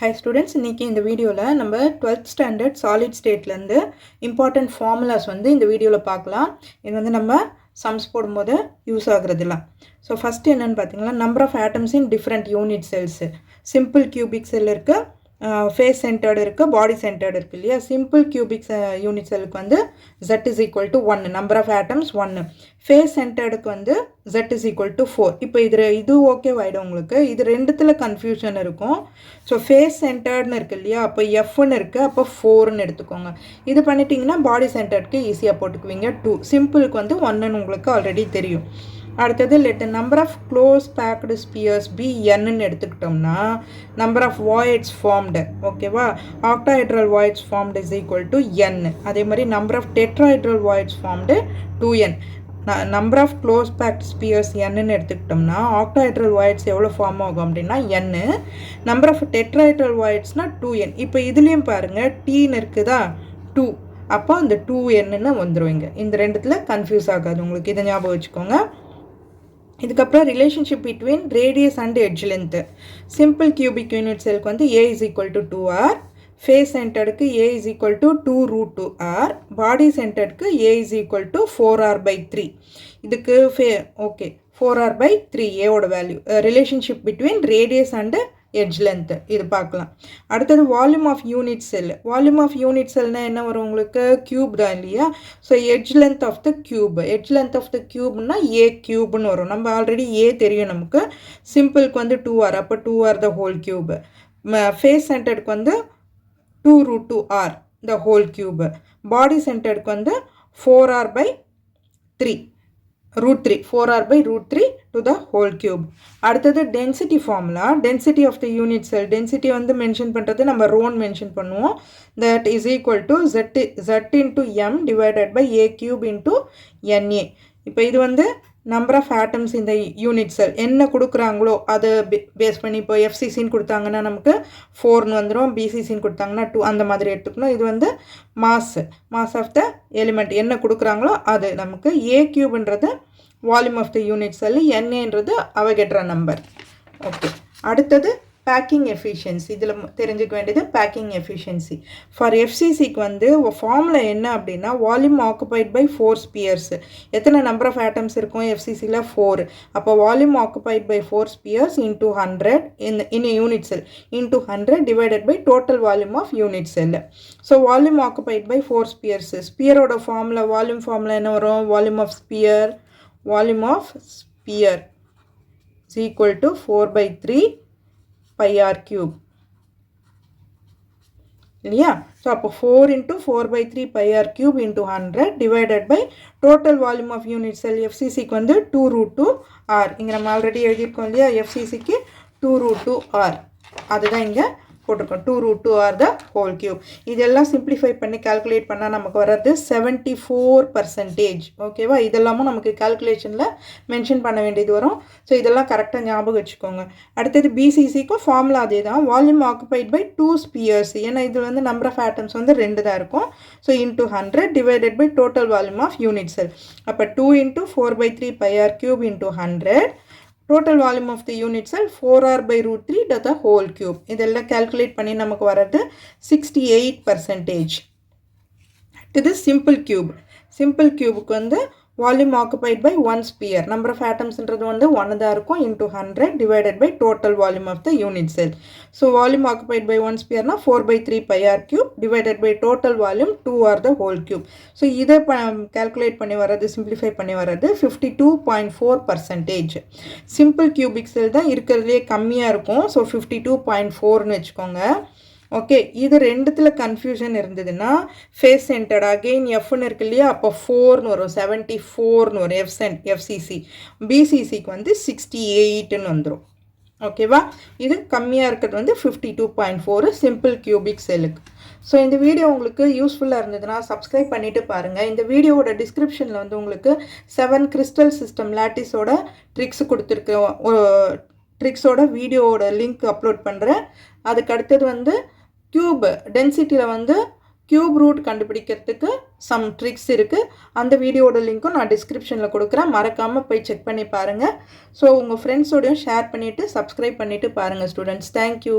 Hi students, இன்னைக்கு இந்த வீடியோவில் நம்ம 12th standard solid stateலேருந்து important formulas வந்து இந்த வீடியோவில் பார்க்கலாம். இது வந்து நம்ம sums போடும்போது யூஸ் ஆகுறதுலாம். ஸோ ஃபஸ்ட்டு என்னென்னு பார்த்தீங்கன்னா number of atoms in different unit cells. simple cubic cell இருக்குது, face centered இருக்குது, body centered இருக்குது இல்லையா. simple cubic unit cellக்கு வந்து z is equal to 1, number of atoms 1. face centeredக்கு வந்து z is equal to 4. இப்போ இது ஓகே ஆகிடும் உங்களுக்கு. இது ரெண்டுத்தில் கன்ஃபியூஷன் இருக்கும். ஸோ ஃபேஸ் சென்டர்ட்னு இருக்குது இல்லையா, அப்போ எஃப்னு இருக்குது, அப்போ 4ன்னு எடுத்துக்கோங்க. இது பண்ணிட்டீங்கன்னா பாடி சென்டர்டுக்கு ஈஸியாக போட்டுக்குவீங்க 2. சிம்பிளுக்கு வந்து 1ன்னு உங்களுக்கு ஆல்ரெடி தெரியும். அடுத்தது let number of close packed spheres be என்னன்னு எடுத்துக்கிட்டோம்னா நம்பர் ஆஃப் வாய்ட்ஸ் ஃபார்ம்டு, ஓகேவா, octahedral voids formed is equal to n. அதே மாதிரி number of tetrahedral voids formed 2n. Number of close packed spheres என்னன்னு எடுத்துக்கிட்டோம்னா ஆக்டாஹெட்ரல் வாய்ட்ஸ் எவ்வளோ form ஆகும் அப்படின்னா n. நம்பர் ஆஃப் டெட்ராஹெட்ரல் வாய்ட்ஸ்னால் 2n. இப்போ இதுலேயும் பாருங்கள் டீன்னு இருக்குதா 2, அப்போ அந்த 2nன்னு வந்துடுவீங்க. இந்த ரெண்டுத்தில் கன்ஃபியூஸ் ஆகாது உங்களுக்கு, இதை ஞாபகம் வச்சுக்கோங்க. இதுக்கப்புறம் relationship between radius and edge length. Simple cubic unit செல்க்கு வந்து a is equal to 2r, face சென்டர்டுக்கு a is equal to 2√2r, body சென்டர்டுக்கு a is equal to 4r/3. இதுக்கு ஓகே 4r/3 ஏவோட value. Relationship between radius and edge length இது பார்க்கலாம். அடுத்தது volume of unit cell. Volume of unit செல்னால் என்ன வரும் உங்களுக்கு, க்யூப் தான் இல்லையா. So edge length of the cube, edge length of த க்யூப்னா ஏ க்யூப்னு வரும். நம்ம ஆல்ரெடி ஏ தெரியும் நமக்கு. சிம்பிளுக்கு வந்து 2r, அப்போ 2r the whole cube. Face சென்டர்டுக்கு வந்து 2√2r த ஹோல் க்யூப். பாடி சென்டர்டுக்கு வந்து 4r/3 √3, 4r/√3 to the whole cube. அடுத்தது density formula. Density of the unit cell, density வந்து மென்ஷன் பண்ணுறது நம்ம ரோன் மென்ஷன் பண்ணுவோம். That is equal to z into m divided by a cube into na. இப்போ இது வந்து நம்பர் ஆஃப் ஆட்டம்ஸ் இந்த யூனிட் செல் என்ன கொடுக்குறாங்களோ அதை பேஸ் பண்ணி, இப்போ எஃப்சிசின்னு கொடுத்தாங்கன்னா நமக்கு 4ன்னு வந்துடும், பிசிசின்னு கொடுத்தாங்கன்னா 2, அந்த மாதிரி எடுத்துக்கணும். இது வந்து மாஸ் ஆஃப் த எலிமெண்ட் என்ன கொடுக்குறாங்களோ அது நமக்கு. ஏ கியூப்ன்றது volume of the unit cell, என்னன்றது அவகேட்ரா நம்பர். ஓகே, அடுத்தது பேக்கிங் எஃபிஷியன்சி. இதில் தெரிஞ்சுக்க வேண்டியது பேக்கிங் எஃபிஷியன்சி. ஃபார் எஃப்சிசிக்கு வந்து ஃபார்முலா என்ன அப்படின்னா வால்யூம் ஆக்குபைட் பை 4 ஸ்பியர்ஸ். எத்தனை நம்பர் ஆஃப் ஆட்டம்ஸ் இருக்கும் எஃப்சிசியில் 4. அப்போ volume occupied by 4 spheres into 100 in unit cell into 100 divided by total volume of unit cell. So volume occupied by 4 spheres. ஸ்பியரோட formula, volume formula என்ன வரும், volume of sphere is equal to 4/3 pi r cube இல்லையா. So அப்போ 4 into 4/3 pi r cube into 100 divided by total volume of unit cell FCCக்கு வந்து 2√2r. இங்கே நம்ம already எழுதியிருக்கோம் இல்லையா, FCCக்கு 2√2r, அதுதான் இங்கே போட்டிருக்கோம். 2√2r the whole cube. இதெல்லாம் சிம்பிளிஃபை பண்ணி கால்குலேட் பண்ணால் நமக்கு வர்றது 74%. ஓகேவா, இதெல்லாமும் நமக்கு கால்குலேஷனில் மென்ஷன் பண்ண வேண்டியது வரும். ஸோ இதெல்லாம் கரெக்டாக ஞாபகம் வச்சுக்கோங்க. அடுத்தது பிசிசிக்கும் ஃபார்முலா அதே தான், வால்யூம் ஆக்குபைட் பை 2 ஸ்பியர்ஸ். ஏன்னா இதில் வந்து நம்பர் ஆஃப் ஆட்டம்ஸ் வந்து 2 தான் இருக்கும். So into 100 divided by total volume of unit cell. அப்போ 2 into 4/3 pi r cube into 100. Total volume of the unit cell 4r/√3 to the whole cube. இதெல்லாம் calculate பண்ணி நமக்கு வரது 68%. இது simple cube. Simple cubeக்கு வந்து volume occupied by 1 sphere. Number of atomsன்றது வந்து 1 தான் இருக்கும், into 100 divided by total volume of the unit cell. So volume occupied by 1 sphere na 4/3 pi r cube divided by total volume 2r the whole cube. So இதை calculate பண்ணி வரது, simplify பண்ணி வரது 52.4%. Simple cubic cell தான் இருக்கிறதுலே கம்மியாக இருக்கும். So 52.4ன்னு வச்சுக்கோங்க. ஓகே, இது ரெண்டுத்தில் கன்ஃபியூஷன் இருந்ததுன்னா ஃபேஸ் சென்டர்ட் அகெயின் எஃப்னு இருக்கு இல்லையா, அப்போ 4ன்னு வரும், 74ன்னு வரும் எஃப்சிசி. பிசிசிக்கு வந்து 68ன்னு வந்துடும். ஓகேவா, இது கம்மியாக இருக்கிறது வந்து 52.4 சிம்பிள் கியூபிக் செல்லுக்கு. ஸோ இந்த வீடியோ உங்களுக்கு யூஸ்ஃபுல்லாக இருந்ததுன்னா சப்ஸ்கிரைப் பண்ணிவிட்டு பாருங்கள். இந்த வீடியோவோட டிஸ்கிரிப்ஷனில் வந்து உங்களுக்கு 7 கிறிஸ்டல் சிஸ்டம் லாட்டிஸோட ட்ரிக்ஸோட வீடியோவோட லிங்க் அப்லோட் பண்ணுறேன். அதுக்கு அடுத்தது வந்து கியூப் டென்சிட்டியில் வந்து கியூப் ரூட் கண்டுபிடிக்கிறதுக்கு சம் ட்ரிக்ஸ் இருக்குது. அந்த வீடியோட லிங்க்கும் நான் டிஸ்கிரிப்ஷனில் கொடுக்குறேன், மறக்காமல் போய் செக் பண்ணி பாருங்கள். ஸோ உங்கள் ஃப்ரெண்ட்ஸோடையும் ஷேர் பண்ணிவிட்டு சப்ஸ்கிரைப் பண்ணிவிட்டு பாருங்கள் ஸ்டூடெண்ட்ஸ். தேங்க்யூ.